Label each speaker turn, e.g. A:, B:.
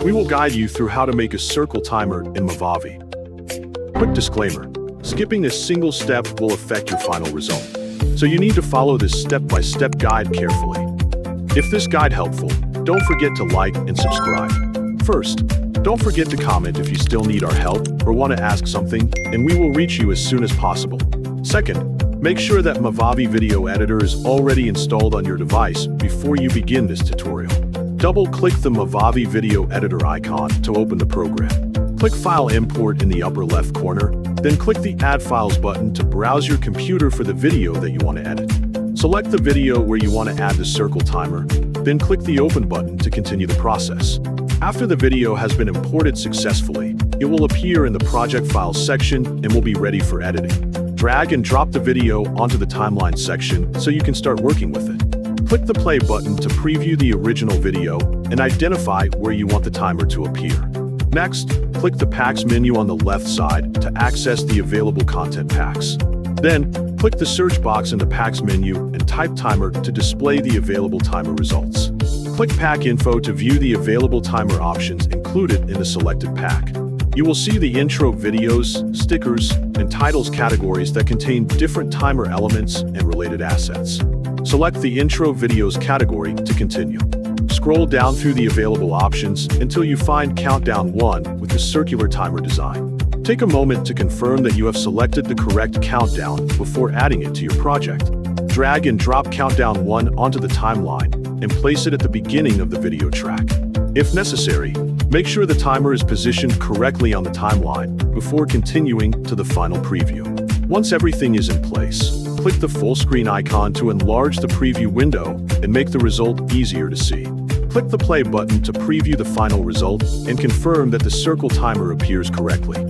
A: We will guide you through how to make a circle timer in Movavi. Quick disclaimer, skipping a single step will affect your final result, so you need to follow this step-by-step guide carefully. If this guide helpful, don't forget to like and subscribe. First, don't forget to comment if you still need our help or want to ask something, and we will reach you as soon as possible. Second, make sure that Movavi Video Editor is already installed on your device before you begin this tutorial. Double-click the Movavi Video Editor icon to open the program. Click File Import in the upper left corner, then click the Add Files button to browse your computer for the video that you want to edit. Select the video where you want to add the circle timer, then click the Open button to continue the process. After the video has been imported successfully, it will appear in the Project Files section and will be ready for editing. Drag and drop the video onto the timeline section so you can start working with it. Click the play button to preview the original video and identify where you want the timer to appear. Next, click the Packs menu on the left side to access the available content packs. Then, click the search box in the Packs menu and type timer to display the available timer results. Click Pack Info to view the available timer options included in the selected pack. You will see the intro videos, stickers, and titles categories that contain different timer elements and related assets. Select the Intro Videos category to continue. Scroll down through the available options until you find Countdown 1 with the circular timer design. Take a moment to confirm that you have selected the correct countdown before adding it to your project. Drag and drop Countdown 1 onto the timeline and place it at the beginning of the video track. If necessary, make sure the timer is positioned correctly on the timeline before continuing to the final preview. Once everything is in place, click the full screen icon to enlarge the preview window and make the result easier to see. Click the play button to preview the final result and confirm that the circle timer appears correctly.